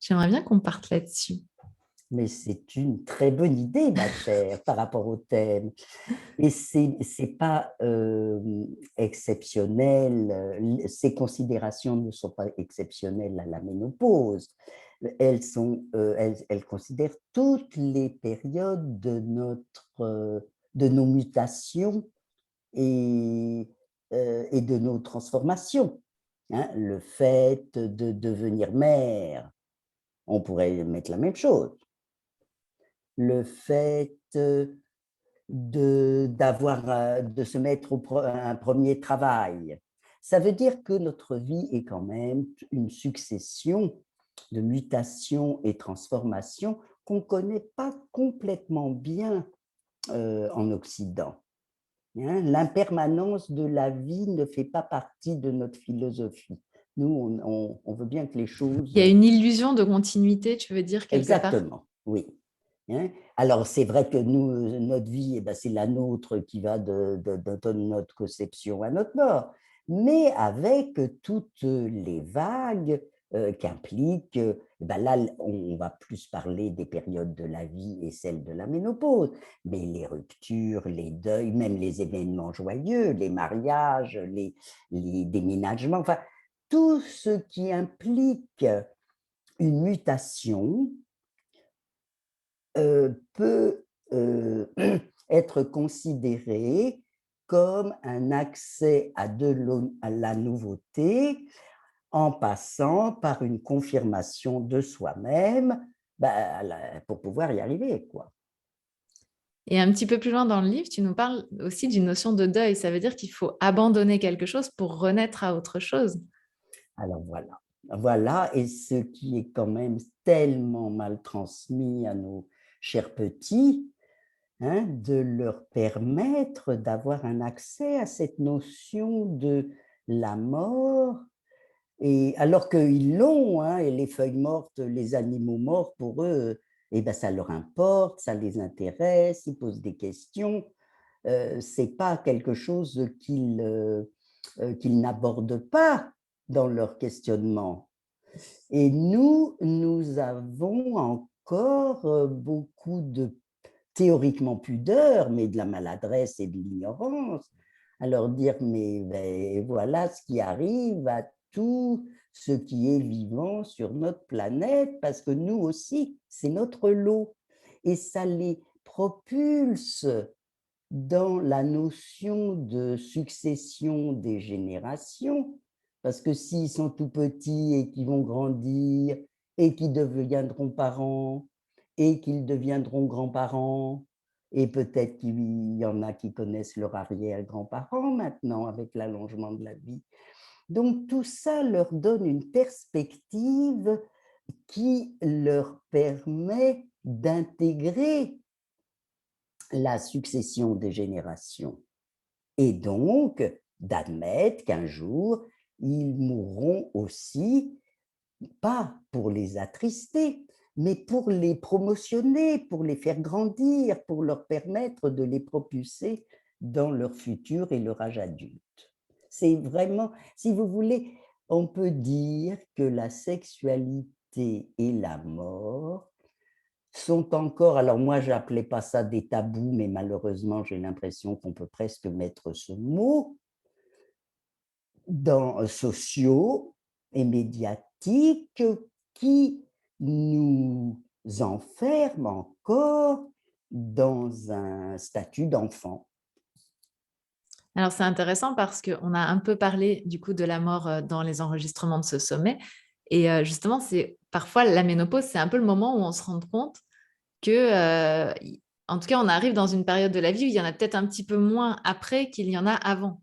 J'aimerais bien qu'on parte là-dessus. Mais c'est une très bonne idée, ma chère, par rapport au thème. Et c'est pas exceptionnel, ces considérations ne sont pas exceptionnelles à la ménopause. Elles considèrent toutes les périodes de nos mutations et, et de nos transformations. Hein. Le fait de devenir mère, on pourrait mettre la même chose. Le fait de se mettre à un premier travail. Ça veut dire que notre vie est quand même une succession de mutations et transformations qu'on ne connaît pas complètement bien en Occident. Hein. L'impermanence de la vie ne fait pas partie de notre philosophie. Nous, on veut bien que les choses... Il y a une illusion de continuité, tu veux dire, quelque part? Exactement, oui. Hein. Alors, c'est vrai que nous, notre vie, eh ben, c'est la nôtre qui va de notre conception à notre mort, mais avec toutes les vagues qu'implique, ben là, on va plus parler des périodes de la vie et celles de la ménopause, mais les ruptures, les deuils, même les événements joyeux, les mariages, les déménagements, enfin, tout ce qui implique une mutation peut être considéré comme un accès à la nouveauté en passant par une confirmation de soi-même pour pouvoir y arriver, quoi. Et un petit peu plus loin dans le livre, tu nous parles aussi d'une notion de deuil. Ça veut dire qu'il faut abandonner quelque chose pour renaître à autre chose. Alors voilà. Voilà, et ce qui est quand même tellement mal transmis à nos chers petits, hein, de leur permettre d'avoir un accès à cette notion de la mort, et alors qu'ils l'ont, hein, et les feuilles mortes, les animaux morts, pour eux, eh ben, ça leur importe, ça les intéresse, ils posent des questions. C'est pas quelque chose qu'ils n'abordent pas dans leur questionnement. Et nous avons encore beaucoup de théoriquement pudeur, mais de la maladresse et de l'ignorance, à leur dire, mais ben, voilà ce qui arrive à tout ce qui est vivant sur notre planète, parce que nous aussi, c'est notre lot. Et ça les propulse dans la notion de succession des générations, parce que s'ils sont tout petits et qu'ils vont grandir et qu'ils deviendront parents et qu'ils deviendront grands-parents, et peut-être qu'il y en a qui connaissent leur arrière-grands-parents maintenant avec l'allongement de la vie. Donc tout ça leur donne une perspective qui leur permet d'intégrer la succession des générations et donc d'admettre qu'un jour, ils mourront aussi, pas pour les attrister, mais pour les promotionner, pour les faire grandir, pour leur permettre de les propulser dans leur futur et leur âge adulte. C'est vraiment, si vous voulez, on peut dire que la sexualité et la mort sont encore, alors moi je n'appelais pas ça des tabous, mais malheureusement j'ai l'impression qu'on peut presque mettre ce mot, dans sociaux et médiatiques qui nous enferment encore dans un statut d'enfant. Alors, c'est intéressant parce qu'on a un peu parlé du coup de la mort dans les enregistrements de ce sommet. Et justement, c'est parfois la ménopause, c'est un peu le moment où on se rend compte que, en tout cas, on arrive dans une période de la vie où il y en a peut-être un petit peu moins après qu'il y en a avant,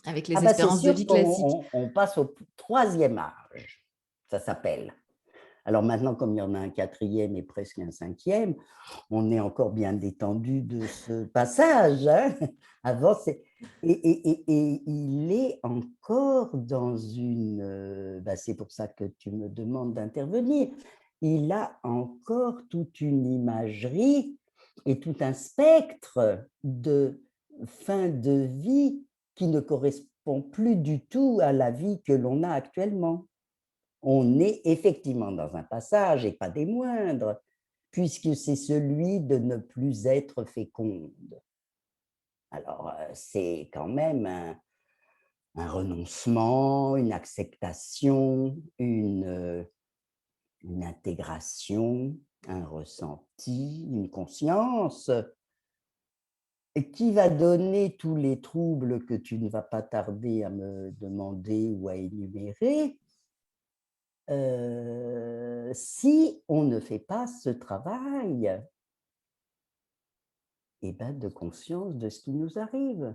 avec Ah les ben c'est espérances de sûr vie classiques. qu'on passe au troisième âge, ça s'appelle. Alors maintenant, comme il y en a un quatrième et presque un cinquième, on est encore bien détendu de ce passage. Hein. Avant, et il est encore dans une... c'est pour ça que tu me demandes d'intervenir. Il a encore toute une imagerie et tout un spectre de fin de vie qui ne correspond plus du tout à la vie que l'on a actuellement. on est effectivement dans un passage, et pas des moindres, puisque c'est celui de ne plus être féconde. Alors, c'est quand même un renoncement, une acceptation, une intégration, un ressenti, une conscience, et qui va donner tous les troubles que tu ne vas pas tarder à me demander ou à énumérer, si on ne fait pas ce travail, et ben, de conscience de ce qui nous arrive.